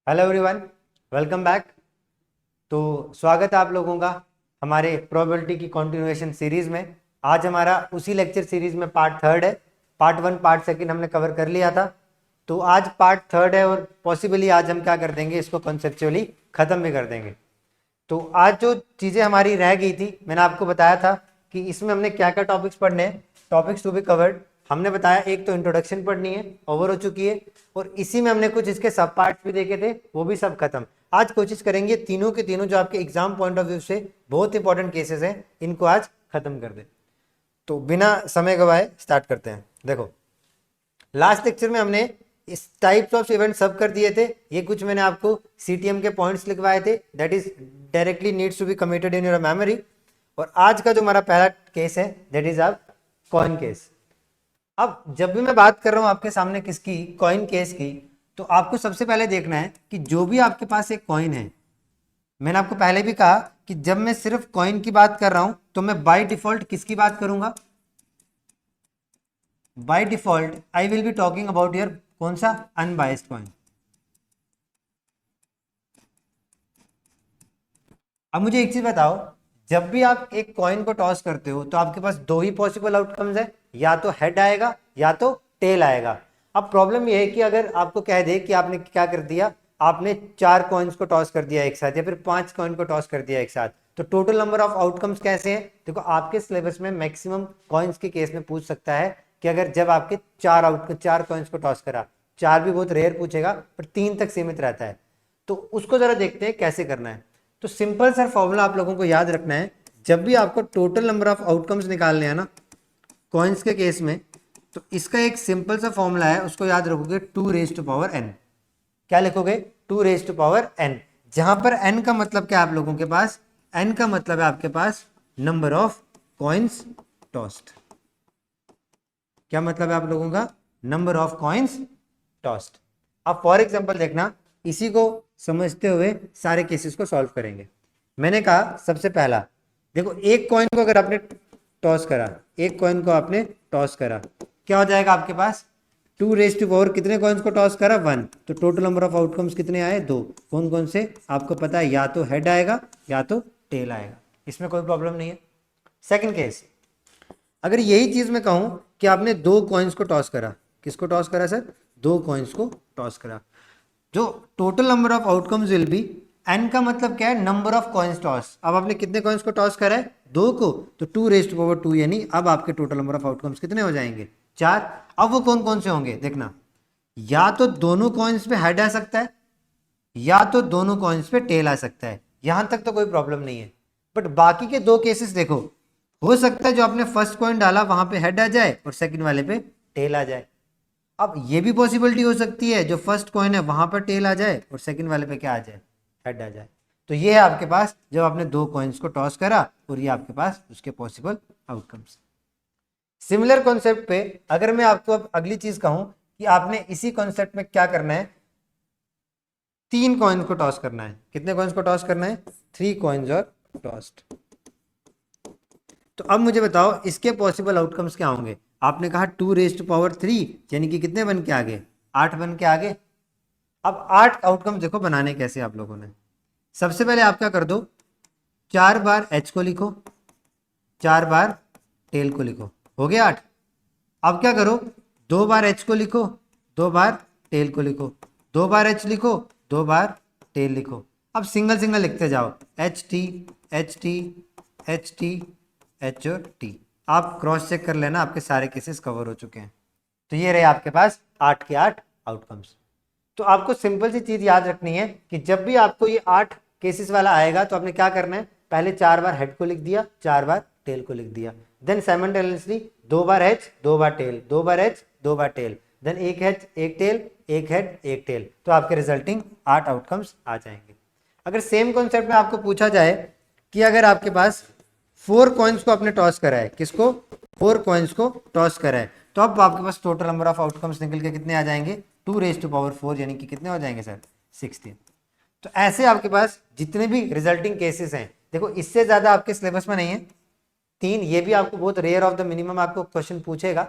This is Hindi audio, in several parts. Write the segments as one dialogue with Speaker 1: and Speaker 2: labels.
Speaker 1: Hello everyone, welcome back. तो स्वागत है आप लोगों का हमारे प्रोबेबिलिटी की कॉन्टिन्यूएशन सीरीज में। आज हमारा उसी लेक्चर सीरीज में पार्ट थर्ड है। पार्ट वन पार्ट सेकंड हमने कवर कर लिया था, तो आज पार्ट थर्ड है और पॉसिबली आज हम क्या कर देंगे, इसको कॉन्सेप्चुअली ख़त्म भी कर देंगे। तो आज जो चीज़ें हमारी रह गई थी, मैंने आपको बताया था कि इसमें हमने क्या क्या टॉपिक्स पढ़ने हैं, टॉपिक्स टू बी कवर्ड। हमने बताया एक तो इंट्रोडक्शन पढ़नी है, ओवर हो चुकी है, और इसी में हमने कुछ इसके सब पार्ट्स भी देखे थे, वो भी सब खत्म। आज कोशिश करेंगे तीनों के तीनों जो आपके एग्जाम पॉइंट ऑफ व्यू से बहुत इंपॉर्टेंट केसेस हैं, इनको आज खत्म कर दे। तो बिना समय गवाए स्टार्ट करते हैं। देखो, लास्ट लेक्चर में हमने इस टाइप्स ऑफ इवेंट सब कर दिए थे। ये कुछ मैंने आपको सीटीएम के पॉइंट्स लिखवाए थे, that is directly needs to be committed in your memory. और आज का जो हमारा पहला केस है दैट इज आप कॉइन केस। अब जब भी मैं बात कर रहा हूं आपके सामने किसकी, कॉइन केस की, तो आपको सबसे पहले देखना है कि जो भी आपके पास एक कॉइन है, मैंने आपको पहले भी कहा कि जब मैं सिर्फ कॉइन की बात कर रहा हूं तो मैं बाय डिफॉल्ट किसकी बात करूंगा, by default I will be talking about your कौन सा, अनबायस्ड कॉइन। अब मुझे एक चीज बताओ, जब भी आप एक कॉइन को टॉस करते हो तो आपके पास दो ही पॉसिबल आउटकम्स है, या तो हेड आएगा या तो टेल आएगा। अब प्रॉब्लम यह है कि अगर आपको कह दे कि आपने क्या कर दिया, आपने 4 कॉइन्स को टॉस कर दिया एक साथ, या फिर 5 कॉइन को टॉस कर दिया एक साथ, तो टोटल नंबर ऑफ आउटकम्स कैसे हैं। देखो, आपके सिलेबस में मैक्सिमम कॉइन्स के केस में पूछ सकता है कि अगर जब आपके 4 कॉइन्स को टॉस करा, 4 भी बहुत रेयर पूछेगा, पर 3 तक सीमित रहता है। तो उसको जरा देखते हैं कैसे करना है। तो सिंपल सा फॉर्मूला आप लोगों को याद रखना है, जब भी आपको टोटल नंबर ऑफ आउटकम्स निकालने हैं ना कॉइन्स के केस में, तो इसका एक सिंपल सा फॉर्मूला है, उसको याद रखोगे 2 रेज़ टू पावर n। क्या लिखोगे, 2 रेज़ टू पावर n। जहां पर n का मतलब क्या है आप लोगों के पास, n का मतलब है आपके पास नंबर ऑफ कॉइन्स टॉस्ड। क्या मतलब है आप लोगों का, नंबर ऑफ कॉइन्स टॉस्ड। अब फॉर एग्जांपल देखना, इसी को समझते हुए सारे केसेस को सॉल्व करेंगे। मैंने कहा सबसे पहला, देखो एक कॉइन को अगर आपने टॉस करा, एक कॉइन को आपने टॉस करा, क्या हो जाएगा आपके पास, 2 रेज़ टू पावर कितने कॉइन्स को टॉस करा, 1। तो टोटल नंबर ऑफ आउटकम्स कितने आए, 2। कौन कौन से आपको पता है, या तो हेड आएगा या तो टेल आएगा, इसमें कोई प्रॉब्लम नहीं है। सेकंड केस, अगर यही चीज मैं कहूं कि आपने 2 कॉइन्स को टॉस करा, किसको टॉस करा सर, 2 कॉइन्स को टॉस करा, जो total number of outcomes will be, N का मतलब क्या है, नंबर ऑफ कॉइन्स टॉस। अब आपने कितने कॉइन्स को टॉस करा है, 2 को, तो 2 रेज़ टू पावर 2, यानी अब आपके टोटल नंबर ऑफ आउटकम्स कितने हो जाएंगे, 4। अब वो कौन कौन से होंगे देखना, या तो दोनों कॉइन्स पे हेड आ सकता है, या तो दोनों कॉइन्स पे टेल आ सकता है, यहां तक तो कोई प्रॉब्लम नहीं है। बट बाकी के 2 केसेस देखो, हो सकता है जो आपने फर्स्ट कॉइन डाला वहां पे हेड आ जाए और सेकंड वाले पे टेल आ जाए। अब ये भी पॉसिबिलिटी हो सकती है, जो फर्स्ट कॉइन है वहां पर टेल आ जाए और सेकंड वाले पे क्या आ जाए, हेड आ जाए। तो ये है आपके पास जब आपने 2 कॉइन्स को टॉस करा, और ये आपके पास उसके पॉसिबल आउटकम्स। सिमिलर कॉन्सेप्ट पे अगर मैं आपको अब अगली चीज कहूं कि आपने इसी कॉन्सेप्ट में क्या करना है, 3 कॉइन्स को टॉस करना है। कितने कॉइन्स को टॉस करना है, 3 कॉइन्स और टॉस्ड। तो अब मुझे बताओ इसके पॉसिबल आउटकम्स क्या होंगे। आपने कहा 2 रेज़ टू पावर 3, यानी कि कितने बन के आगे, 8 बन के आगे। अब 8 आउटकम देखो बनाने कैसे आप लोगों ने। सबसे पहले आप क्या कर दो, 4 बार एच को लिखो, 4 बार टेल को लिखो, हो गया 8। अब क्या करो, 2 बार एच को लिखो, 2 बार टेल को लिखो, 2 बार एच लिखो, 2 बार टेल लिखो। अब सिंगल सिंगल लिखते जाओ, H T H T H T H और टी। आप क्रॉस चेक कर लेना, आपके सारे केसेस कवर हो चुके हैं। तो ये रहे आपके पास 8 के 8 आउटकम्स। तो आपको सिंपल सी चीज याद रखनी है कि जब भी आपको ये 8 केसेस वाला आएगा तो आपने क्या करना है, पहले 4 बार हेड को लिख दिया, 4 बार टेल को लिख दिया, देन साइमल्टेनियसली 2 बार एच 2 बार टेल, 2 बार एच 2 बार टेल, देन एक एच एक टेल, एक हेड एक टेल। तो आपके रिजल्टिंग 8 आउटकम्स आ जाएंगे। अगर सेम कॉन्सेप्ट में आपको पूछा जाए कि अगर आपके पास 4 कॉइन्स को आपने टॉस करा है, किसको, 4 कॉइन्स को टॉस करा है, तो अब आपके पास टोटल नंबर ऑफ आउटकम्स निकल के कितने आ जाएंगे, 2 रेज़ टू पावर 4, यानी कि कितने हो जाएंगे सर, 16। तो ऐसे आपके पास जितने भी रिजल्टिंग केसेस हैं, देखो इससे ज्यादा आपके सिलेबस में नहीं है, 3, ये भी आपको बहुत रेयर ऑफ द मिनिमम आपको क्वेश्चन पूछेगा।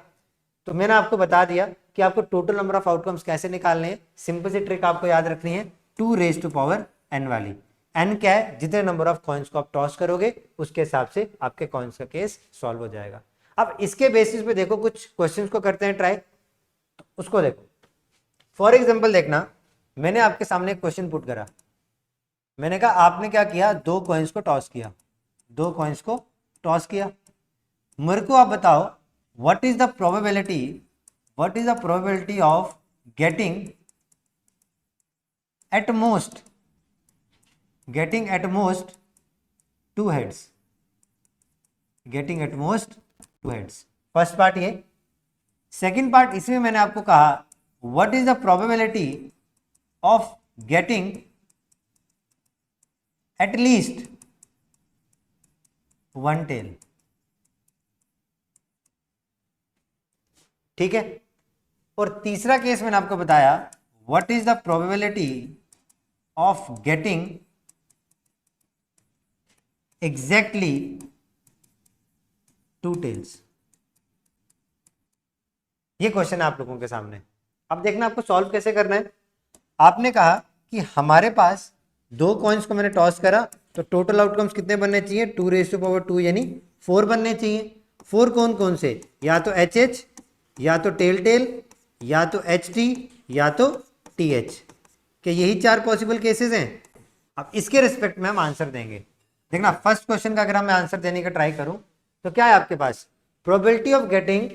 Speaker 1: तो मैंने आपको बता दिया कि आपको टोटल नंबर ऑफ आउटकम्स कैसे निकालने हैं। सिंपल सी ट्रिक आपको याद रखनी है, 2 रेज टू पावर n वाली। n क्या है, जितने नंबर ऑफ कॉइन्स को आप टॉस करोगे उसके हिसाब से आपके कॉइन्स का केस सॉल्व हो जाएगा। अब इसके बेसिस पे देखो कुछ क्वेश्चंस को करते हैं ट्राई, तो उसको देखो। फॉर एग्जांपल देखना, मैंने आपके सामने एक क्वेश्चन पुट करा, मैंने कहा आपने क्या किया, 2 कॉइन्स को टॉस किया, 2 कॉइन्स को टॉस किया, मेरे को आप बताओ what is the probability of getting at most 2 heads, first part ये। सेकंड पार्ट इसमें मैंने आपको कहा what is the probability of getting at least 1 tail. ठीक है, और तीसरा केस मैंने आपको बताया what is the probability of getting exactly 2 tails. ये क्वेश्चन है आप लोगों के सामने। अब देखना आपको सॉल्व कैसे करना है। आपने कहा कि हमारे पास 2 कॉइन्स को मैंने टॉस करा, तो टोटल आउटकम्स कितने बनने चाहिए, 2 रेज़ टू पावर 2 यानी 4 बनने चाहिए। 4 कौन कौन से, या तो HH, या तो टेल, या तो HT, या तो TH, कि यही 4 पॉसिबल केसेस हैं। अब इसके रिस्पेक्ट में हम आंसर देंगे। देखना फर्स्ट क्वेश्चन का अगर मैं आंसर देने का ट्राई करूं तो क्या है आपके पास, probability of getting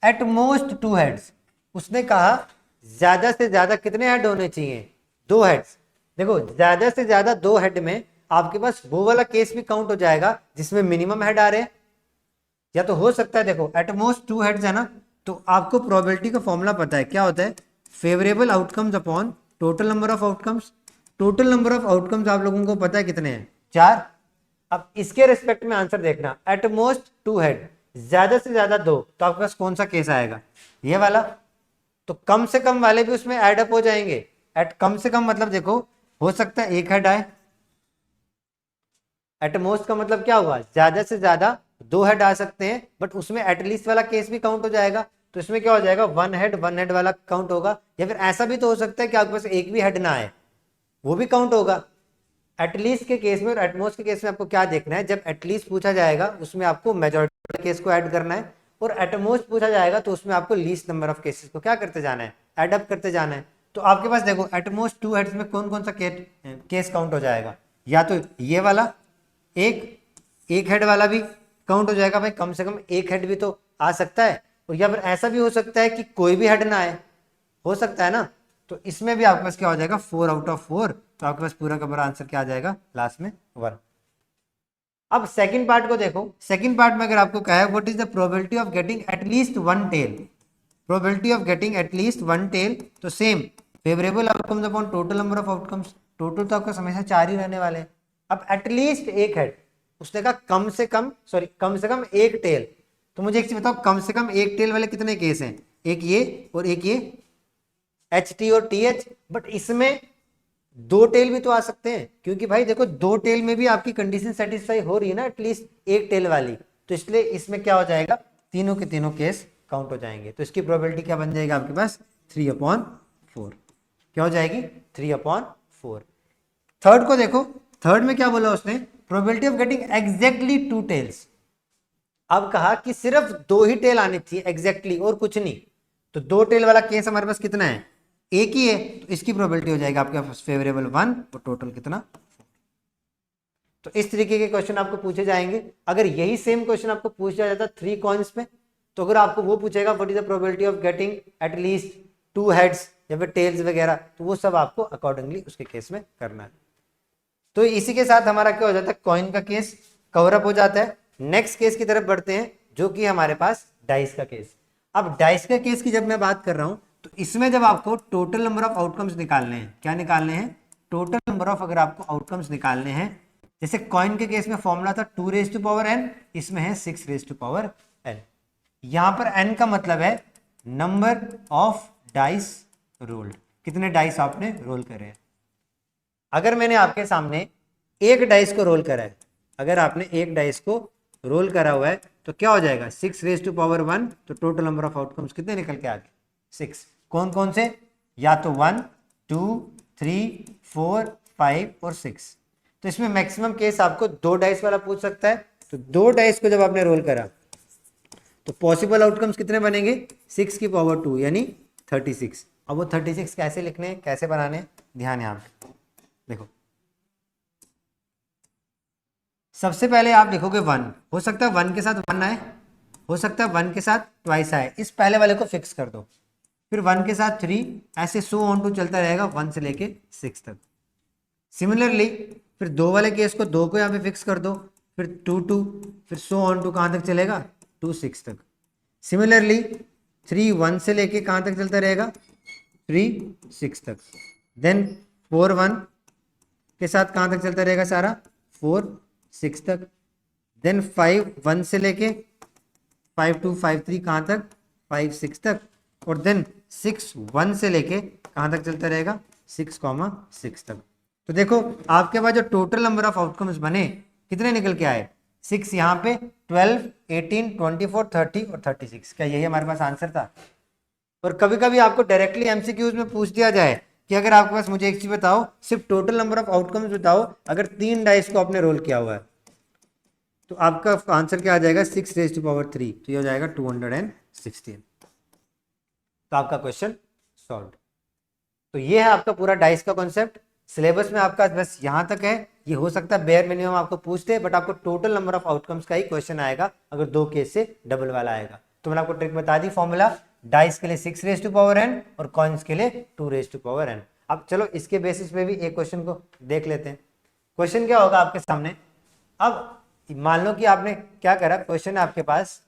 Speaker 1: at most 2 heads. उसने कहा ज्यादा से ज्यादा कितने हेड होने चाहिए, 2 हेड्स। देखो ज्यादा से ज्यादा 2 हेड में आपके पास वो वाला केस भी काउंट हो जाएगा जिसमें मिनिमम हेड आ रहे हैं, या तो हो सकता है देखो एट मोस्ट 2 हेड्स है ना, तो आपको प्रोबेबिलिटी का फॉर्मूला पता है, क्या होता है, favourable outcomes upon total number of outcomes. Total number of outcomes आप लोगों को पता है कितने हैं, 4। अब इसके रिस्पेक्ट में आंसर देखना, एट मोस्ट 2 हेड, ज्यादा से ज्यादा 2, तो आपके पास कौन सा केस आएगा, ये वाला। तो कम से कम वाले भी उसमें एड अप हो जाएंगे। एट कम से कम मतलब देखो, हो सकता है 1 हेड आए, एट मोस्ट का मतलब क्या हुआ, ज्यादा से ज्यादा 2 हेड आ सकते हैं, बट उसमें एटलीस्ट वाला केस भी काउंट हो जाएगा। तो इसमें क्या हो जाएगा, 1 हेड वाला काउंट होगा। या फिर ऐसा भी तो हो सकता है कि आपके पास एक भी हेड ना आए, वो भी काउंट होगा। एटलीस्ट के केस में और एटमोस्ट के केस में आपको क्या देखना है, जब एटलीस्ट पूछा जाएगा उसमें आपको मेजॉरिटी केस को ऐड करना है, और एटमोस्ट पूछा जाएगा तो उसमें आपको लीस्ट नंबर ऑफ केसेस को क्या करते जाना है, ऐड अप करते जाना है। तो आपके पास देखो एटमोस्ट 2 हेड्स में कौन कौन सा केस काउंट हो जाएगा, या तो ये वाला एक हेड वाला भी काउंट हो जाएगा, भाई कम से कम 1 हेड भी तो आ सकता है, और या फिर ऐसा भी हो सकता है कि कोई भी हेड ना आए, हो सकता है ना। तो इसमें भी आपके पास क्या हो जाएगा, 4 आउट ऑफ 4, तो आपके पास पूरा का पूरा आंसर क्या आ जाएगा, लास्ट में 1। अब सेकंड पार्ट को देखो, सेकंड पार्ट में अगर आपको कहा है what is the probability of getting at least 1 tail, probability of getting at least 1 tail, तो same favourable outcomes upon total number of outcomes. Total तो आपका हमेशा 4 ही रहने वाले हैं। अब एटलीस्ट 1 हेड, उसने कहा कम से कम 1 टेल। तो मुझे एक चीज बताओ, कम से कम 1 टेल वाले कितने केस हैं, एक ये और एक ये HT और TH, बट इसमें 2 टेल भी तो आ सकते हैं, क्योंकि भाई देखो 2 टेल में भी आपकी कंडीशन सेटिस्फाई हो रही है ना, एटलीस्ट 1 टेल वाली। तो इसलिए इसमें क्या हो जाएगा, तीनों के तीनों केस काउंट हो जाएंगे। तो इसकी प्रोबेबिलिटी क्या बन जाएगी आपके पास, 3/4। क्या हो जाएगी, 3/4। थर्ड को देखो, थर्ड में क्या बोला उसने, probability of getting exactly 2 tails. अब कहा कि सिर्फ 2 ही टेल आनी चाहिए एग्जैक्टली, और कुछ नहीं। तो 2 टेल वाला केस हमारे पास कितना है, एक ही है, तो इसकी प्रोबेबिलिटी हो जाएगी आपके पास फेवरेबल 1, और टोटल कितना। तो इस तरीके के क्वेश्चन आपको पूछे जाएंगे। अगर यही सेम क्वेश्चन आपको पूछा जाता 3 कॉइन्स में, तो अगर आपको वो पूछेगा what is the probability of getting at least 2 heads या फिर टेल्स वगैरह, तो वो सब आपको अकॉर्डिंगली उसके केस में करना है। तो इसी के साथ हमारा क्या हो जाता है, कॉइन का केस कवर अप हो जाता है। नेक्स्ट केस की तरफ बढ़ते हैं, जो कि हमारे पास डाइस का केस। अब डाइस का केस की जब मैं बात कर रहा हूं, तो इसमें जब आपको टोटल नंबर ऑफ आउटकम्स निकालने हैं, क्या निकालने हैं, टोटल नंबर ऑफ अगर आपको आउटकम्स निकालने हैं, जैसे कॉइन के केस में फॉर्मूला था 2 रेज टू पावर n, इसमें है 6 रेज टू पावर n। यहां पर n का मतलब है नंबर ऑफ डाइस रोल्ड, कितने डाइस आपने रोल करे हैं। अगर मैंने आपके सामने एक डाइस को रोल करा है, अगर आपने एक डाइस को रोल करा हुआ है, तो क्या हो जाएगा, 6 रेज टू पावर 1, तो टोटल नंबर ऑफ आउटकम्स कितने निकल के आ गए, 6। कौन कौन से, या तो 1 2 3 4, 5 और 6। तो इसमें मैक्सिमम केस आपको 2 डाइस वाला पूछ सकता है। तो 2 डाइस को जब आपने रोल करा तो पॉसिबल आउटकम्स कितने बनेंगे, 6 की पावर 2 यानी 36। अब वो 36 कैसे लिखने हैं, कैसे बनाने हैं, ध्यान यहाँ पे देखो। सबसे पहले आप लिखोगे 1, हो सकता है 1 के साथ 1 आए, हो सकता है 1 के साथ ट्वाइस आए, इस पहले वाले को फिक्स कर दो। फिर 1 के साथ 3, ऐसे सो ऑन टू चलता रहेगा 1 से लेके 6 तक। सिमिलरली फिर 2 वाले केस को 2 को यहाँ पे फिक्स कर दो, फिर 2 2, फिर सो ऑन टू कहाँ तक चलेगा, 2 6 तक। सिमिलरली 3 1 से लेके कहाँ तक चलता रहेगा, 3 6 तक। देन 4 1 के साथ कहाँ तक चलता रहेगा सारा, 4 6 तक। देन 5 1 से लेके 5 2 5 3 कहाँ तक, 5 6 तक। और देन 6 1 से लेके कहाँ तक चलता रहेगा, 6 तक। तो देखो आपके पास जो टोटल नंबर ऑफ आउटकम्स बने कितने निकल के आए, 6 यहाँ पे, 12 18 24 30 और 36। क्या यही हमारे पास आंसर था। और कभी कभी आपको डायरेक्टली एमसीक्यूज में पूछ दिया जाए कि अगर आपके पास, मुझे एक चीज बताओ, सिर्फ टोटल नंबर ऑफ आउटकम्स बताओ अगर 3 डाइस को आपने रोल किया हुआ है, तो आपका आंसर क्या आ जाएगा, 6⁻3। तो ये हो जाएगा 216। तो आपका क्वेश्चन सॉल्व। तो ये है आपका पूरा डाइस का कॉन्सेप्ट। सिलेबस में आपका बस यहाँ तक है। ये हो सकता है बेयर मिनिमम आपको पूछते हैं, बट आपको टोटल नंबर ऑफ आउटकम्स का ही क्वेश्चन आएगा अगर 2 केस से डबल वाला आएगा। तो मैंने आपको ट्रिक बता दी, फॉर्मूला डाइस के लिए 6⁻n और कॉइन्स के लिए 2⁻n। अब चलो इसके बेसिस पे भी एक क्वेश्चन को देख लेते हैं। क्वेश्चन क्या होगा आपके सामने। अब मान लो कि आपने क्या करा, क्वेश्चन है आपके पास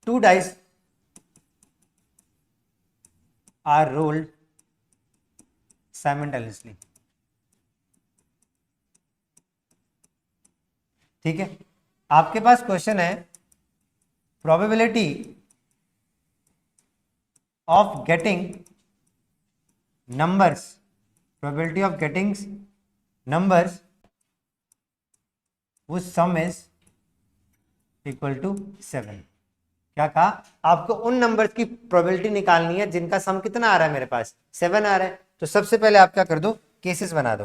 Speaker 1: 2 डाइस are rolled simultaneously। ठीक है, आपके पास क्वेश्चन है probability of getting numbers, probability of getting numbers वो सम इज इक्वल टू 7। क्या कहा, आपको उन नंबर्स की प्रोबेबिलिटी निकालनी है जिनका सम कितना आ रहा है, मेरे पास 7 आ रहा है। तो सबसे पहले आप क्या कर दो, केसेस बना दो।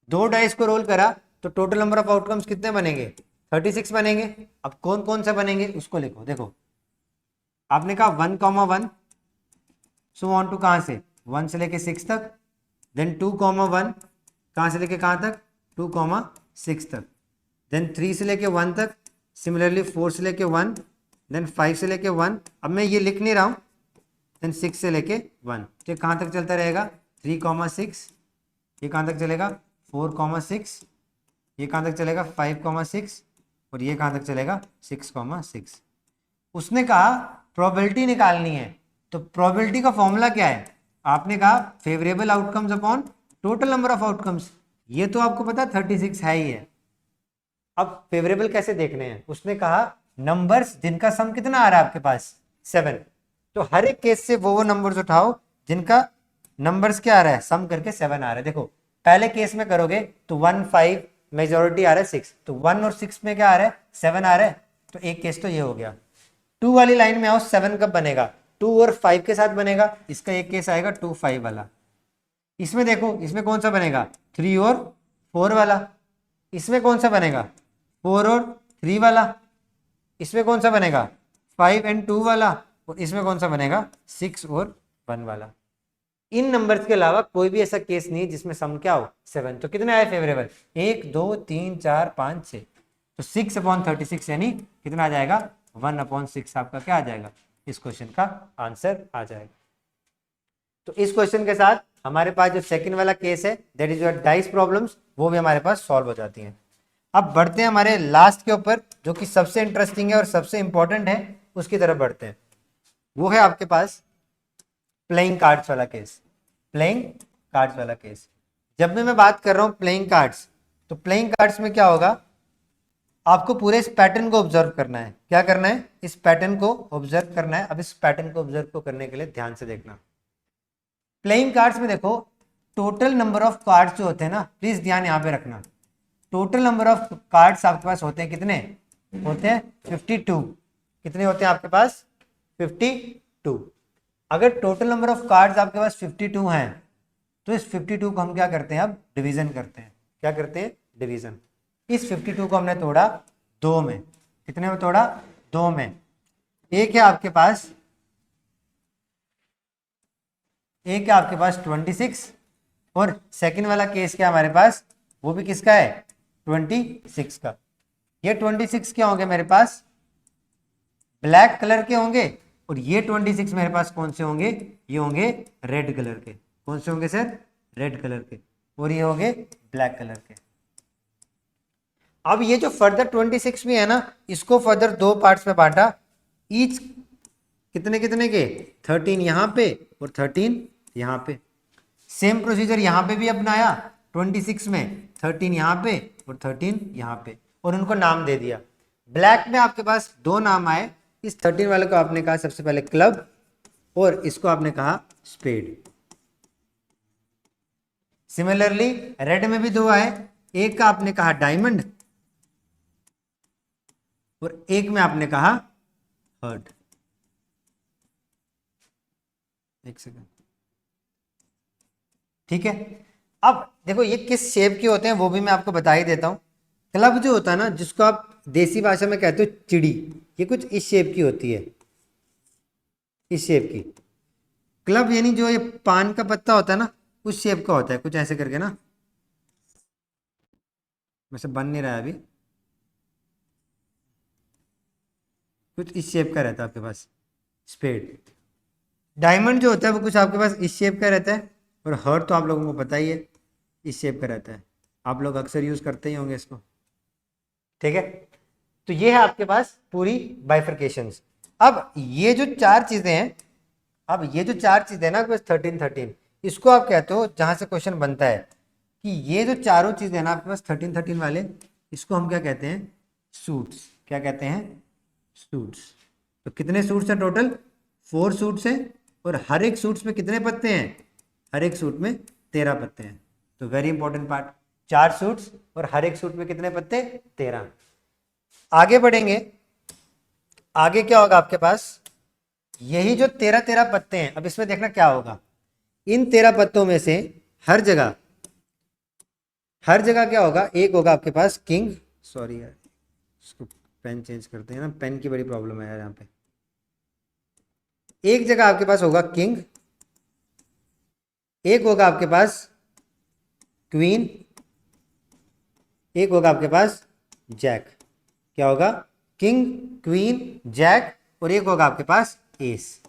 Speaker 1: 2 डाइस को रोल करा तो टोटल नंबर ऑफ आउटकम्स कितने बनेंगे, 36 बनेंगे। अब कौन कौन से बनेंगे उसको लिखो। देखो आपने कहा 1,1 सो ऑन टू कहाँ से, 1 से लेके 6 तक। देन 2,1 कहाँ से लेके कहाँ तक, 2,6 तक। देन 3 से लेके 1 तक। सिमिलरली 4 से लेके 1। देन 5 से लेके 1। अब मैं ये लिख नहीं रहा हूँ। देन 6 से लेके 1। तो ये कहाँ तक चलता रहेगा, 3,6। ये कहाँ तक चलेगा, 4,6। ये कहाँ तक चलेगा, 5,6। और ये कहाँ तक चलेगा, 6,6। उसने कहा प्रोबेबिलिटी निकालनी है। तो प्रोबेबिलिटी का फॉर्मूला क्या है, आपने कहा favourable outcomes upon total number of outcomes. ये तो आपको पता 36 है ही है। अब फेवरेबल कैसे देखने हैं, उसने कहा नंबर्स जिनका सम कितना आ रहा है आपके पास, 7। तो हर एक केस से वो नंबर्स उठाओ जिनका नंबर्स क्या आ रहा है, सम करके 7 आ रहा है। देखो पहले केस में करोगे तो 1 5 मेजोरिटी आ रहा है 6, तो 1 और 6 में क्या आ रहा है, 7 आ रहा है। तो एक केस तो ये हो गया। 2 वाली लाइन में आओ, 7 कब बनेगा, 2 और 5 के साथ बनेगा। इसका एक केस आएगा 2 5 वाला। इसमें देखो इसमें कौन सा बनेगा, 3 और 4 वाला। इसमें कौन सा बनेगा, 4 और 3 वाला। इसमें कौन सा बनेगा, 5 एंड 2 वाला। और इसमें कौन सा बनेगा, 6 और 1 वाला। इन नंबर्स के अलावा कोई भी ऐसा केस नहीं है जिसमें सम क्या हो, 7। तो कितने आए फेवरेबल, 1 2 3 4 5 6। तो 6/36 यानी कितना आ जाएगा, 1/6 आपका क्या आ जाएगा, इस क्वेश्चन का आंसर आ जाएगा। तो इस क्वेश्चन के साथ हमारे पास जो सेकंड वाला केस है, that is your dice problems, वो भी हमारे पास सॉल्व हो जाती हैं। अब बढ़ते हैं हमारे लास्ट के ऊपर, जो कि सबसे इंटरेस्टिंग है और सबसे इंपॉर्टेंट है, उसकी तरफ बढ़ते हैं। वो है आपके पास प्लेइंग कार्ड्स वाला केस। प्लेइंग कार्ड्स वाला केस, जब भी मैं बात कर रहा हूं प्लेइंग कार्ड्स, तो प्लेइंग कार्ड्स में क्या होगा, आपको पूरे इस पैटर्न को ऑब्जर्व करना है। क्या करना है, इस पैटर्न को ऑब्जर्व करना है। अब इस पैटर्न को ऑब्जर्व को करने के लिए ध्यान से देखना। प्लेइंग कार्ड्स में देखो टोटल नंबर ऑफ कार्ड्स जो होते हैं ना, प्लीज ध्यान यहां पे रखना। टोटल नंबर ऑफ कार्ड्स आपके पास होते हैं कितने, होते हैं 52। कितने होते हैं आपके पास, 52। अगर टोटल नंबर ऑफ कार्ड्स आपके पास 52 हैं तो इस 52 को हम क्या करते हैं, अब डिवीजन करते हैं। क्या करते हैं, डिवीजन। इस 52 को हमने तोड़ा 2 में। कितने में तोड़ा, 2 में। एक है आपके पास 26 और सेकंड वाला केस क्या हमारे पास, वो भी किसका है, 26 का। ये 26 क्या होंगे मेरे पास, ब्लैक कलर के होंगे, और ये 26 मेरे पास कौन से होंगे, ये होंगे रेड कलर के। कौन से होंगे सर, रेड कलर के। और ये होंगे ब्लैक कलर के। अब ये जो फर्दर 26 भी है ना, इसको फर्दर 2 पार्ट्स में बांटा, ईच कितने कितने के, 13 यहां पे और 13 यहां पे। सेम प्रोसीजर यहां पे भी अपनाया, 26 में 13 यहां पे और 13 यहां पे, और उनको नाम दे दिया। ब्लैक में आपके पास 2 नाम आए। इस 13 वाले को आपने कहा सबसे पहले क्लब, और इसको आपने कहा स्पेड। सिमिलरली रेड में भी 2 आए, एक का आपने कहा डायमंड और एक में आपने कहा हर्ट। एक सेकंड, ठीक है। अब देखो ये किस शेप के होते हैं वो भी मैं आपको बता ही देता हूं। क्लब जो होता है ना, जिसको आप देसी भाषा में कहते हो चिड़ी, ये कुछ इस शेप की होती है, इस शेप की। क्लब यानी जो ये पान का पत्ता होता है ना, उस शेप का होता है, कुछ ऐसे करके ना, वैसे बन नहीं रहा है अभी, कुछ इस शेप का रहता है आपके पास स्पेड। डायमंड जो होता है वो कुछ आपके पास इस शेप का रहता है, और हर्ट तो आप लोगों को पता ही है, इस शेप का रहता है। आप लोग अक्सर यूज करते ही होंगे इसको, ठीक है। तो ये है आपके पास पूरी बाइफर्केशंस। अब ये जो 4 चीजें हैं, अब ये जो 4 चीजें ना, बस 13 इसको आप कहते हो, जहां से क्वेश्चन बनता है कि ये जो चारों चीजें ना आपके पास 13 वाले, इसको हम क्या कहते हैं, सूट्स। क्या कहते हैं, सूट्स। तो कितने सूट्स हैं टोटल, 4 सूट्स हैं, और हर एक सूट्स में कितने पत्ते हैं, हर एक सूट में 13 पत्ते हैं। तो वेरी इंपॉर्टेंट पार्ट, 4 सूट्स और हर एक सूट में कितने पत्ते, 13। आगे बढ़ेंगे, आगे क्या होगा आपके पास, यही जो 13 पत्ते हैं, अब इसमें देखना क्या होगा, इन 13 पत्तों में से हर जगह, हर जगह क्या होगा, एक होगा आपके पास किंग, सॉरी यार इसको पेन चेंज करते हैं ना, पेन की बड़ी प्रॉब्लम है यार यहाँ पे। एक जगह आपके पास होगा किंग, एक होगा आपके पास क्वीन, एक होगा आपके पास जैक। क्या होगा, किंग, क्वीन, जैक, और एक होगा आपके पास एस।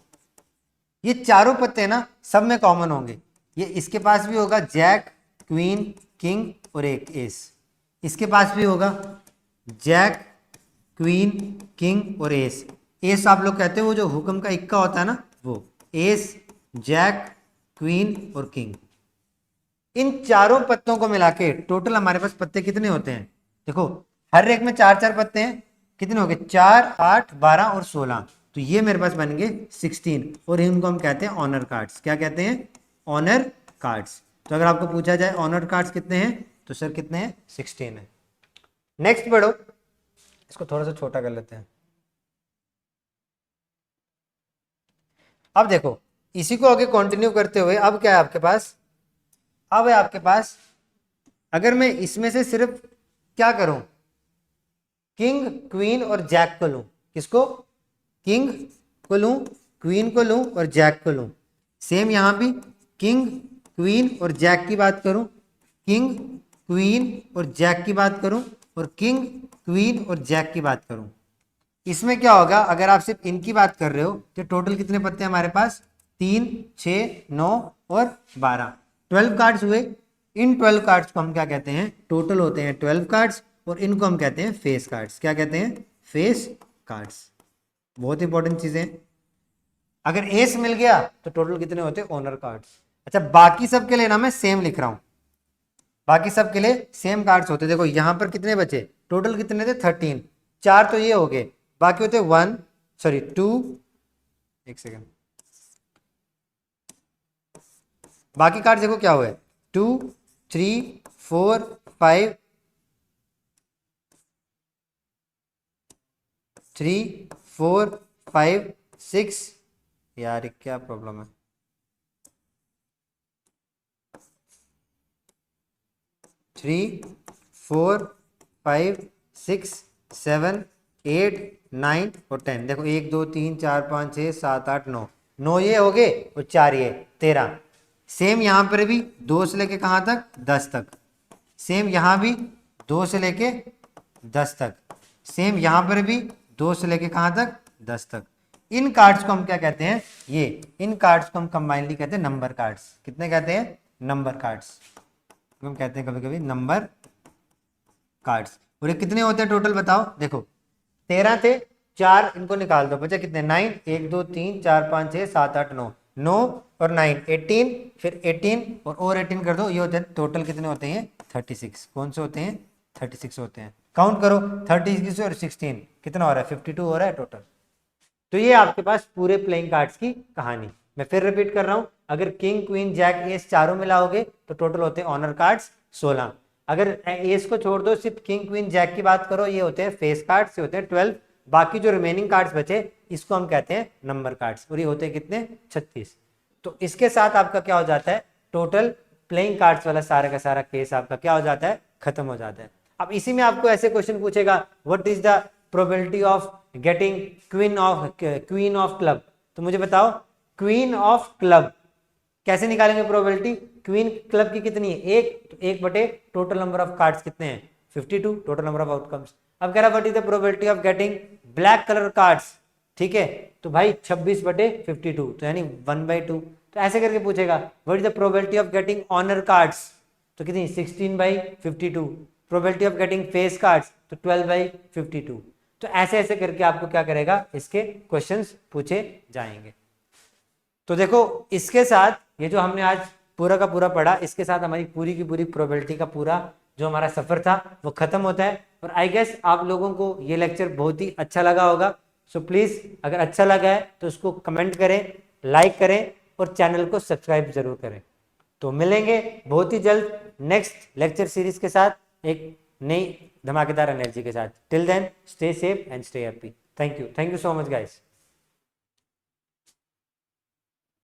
Speaker 1: ये चारों पत्ते ना सब में कॉमन होंगे। ये इसके पास भी होगा जैक, क्वीन, किंग और एक एस। इसके पास भी होगा जैक, क्वीन, किंग और एस। एस आप लोग कहते हो वो जो हुक्म का इक्का होता है ना, वो एस, जैक, क्वीन और किंग। इन चारों पत्तों को मिला के टोटल हमारे पास पत्ते कितने होते हैं, देखो हर एक में 4 4 पत्ते हैं, कितने हो गए, 4, 8, 12 और 16। तो ये मेरे पास बन गए 16, और इनको हम कहते हैं ऑनर कार्ड्स। क्या कहते हैं, ऑनर कार्ड्स। तो अगर आपको पूछा जाए ऑनर कार्ड्स कितने हैं, तो सर कितने हैं, 16 है। नेक्स्ट बढ़ो, इसको थोड़ा सा छोटा कर लेते हैं। अब देखो इसी को आगे कंटिन्यू करते हुए, अब क्या है आपके पास, अब है आपके पास, अगर मैं इसमें से सिर्फ क्या करूं, किंग, क्वीन और जैक को लूं, किसको, किंग को लूं, क्वीन को लूं और जैक को लूं। सेम यहां भी किंग, क्वीन और जैक की बात करूं, किंग, क्वीन और जैक की बात करूं, और किंग, क्वीन और जैक की बात करूं। इसमें क्या होगा, अगर आप सिर्फ इनकी बात कर रहे हो तो टोटल कितने पत्ते हमारे पास, 3, 6, 9 और 12, 12 कार्ड्स हुए। इन 12 कार्ड्स को हम क्या कहते हैं, टोटल होते हैं 12 कार्ड्स, और इनको हम कहते हैं फेस कार्ड्स। क्या कहते हैं, फेस कार्ड्स। बहुत इंपॉर्टेंट चीजें। अगर एस मिल गया तो टोटल कितने होते हैं, ओनर कार्ड्स। अच्छा बाकी सब के लिए ना मैं सेम लिख रहा हूं, बाकी सब के लिए सेम कार्ड्स होते। देखो यहां पर कितने बचे, टोटल कितने थे, 13। 4 तो ये हो गए, बाकी होते 1, सॉरी 2, एक सेकेंड, बाकी कार्ड देखो क्या हुए, 2, 3, 4, 5, 3, 4, 5, 6, यार ये क्या प्रॉब्लम है? 3 4 5 6 7 8 9 और 10। देखो 1 2 3 4 5 6 7 8 9, 9 ये हो गए और 4 ये 13। सेम यहाँ पर भी 2 से लेके कहाँ तक? 10 तक। सेम यहाँ भी 2 से लेके 10 तक। सेम यहाँ पर भी 2 से लेके कहाँ तक? 10 तक। इन कार्ड्स को हम क्या कहते हैं? ये इन कार्ड्स को हम कंबाइनली कहते हैं नंबर कार्ड्स। कितने कहते हैं? Number cards. हम कहते हैं कभी कभी नंबर कार्ड्स। और ये कितने होते हैं टोटल बताओ? देखो 13 थे, 4 इनको निकाल दो, बचे कितने? 9। 1 2 3 4 5 6 7 8 9, 9 और 9 18, फिर 18 और 18 कर दो, ये होते हैं टोटल कितने होते हैं? 36। कौन से होते हैं? 36 होते हैं। काउंट करो 36 और 16 कितना हो रहा है? 52 हो रहा है टोटल। तो ये आपके पास पूरे प्लेइंग कार्ड्स की कहानी। मैं फिर रिपीट कर रहा हूं, अगर किंग क्वीन जैक एस चारों मिलाओगे तो टोटल होते हैं ऑनर कार्ड्स 16। अगर एस को छोड़ दो, सिर्फ किंग क्वीन जैक की बात करो, ये होते हैं फेस कार्ड्स, ये होते हैं 12। बाकी जो रिमेनिंग कार्ड्स बचे इसको हम कहते हैं नंबर कार्ड्स, और ये होते हैं कितने? 36। तो इसके साथ आपका क्या हो जाता है? टोटल प्लेइंग कार्ड्स वाला सारा का सारा केस आपका क्या हो जाता है? खत्म हो जाता है। अब इसी में आपको ऐसे क्वेश्चन पूछेगा, what is the probability of getting queen of club? तो मुझे बताओ क्वीन ऑफ क्लब कैसे निकालेंगे प्रोबेबिलिटी? क्वीन क्लब की कितनी है? 1, तो 1 बटे टोटल नंबर ऑफ कार्ड्स कितने हैं? 52, टोटल नंबर ऑफ आउटकम्स। अब कह रहा what is the probability of getting black colour cards? ठीक है, तो भाई 26 बटे 52, तो यानी 1/2। तो ऐसे करके पूछेगा what is the probability of getting honour cards? तो कितनी? 16/52। Probability of getting face cards तो 12/52। तो ऐसे ऐसे करके आपको क्या करेगा? इसके क्वेश्चंस पूछे जाएंगे। तो देखो इसके साथ ये जो हमने आज पूरा का पूरा पढ़ा, इसके साथ हमारी पूरी की पूरी प्रोबेबिलिटी का पूरा जो हमारा सफर था वो खत्म होता है। और आई गेस आप लोगों को ये लेक्चर बहुत ही अच्छा लगा होगा। सो प्लीज अगर अच्छा लगा है तो उसको कमेंट करें, लाइक करें और चैनल को सब्सक्राइब जरूर करें। तो मिलेंगे बहुत ही जल्द नेक्स्ट लेक्चर सीरीज के साथ, एक नई धमाकेदार एनर्जी के साथ। Till then stay safe and stay happy. Thank you so much guys.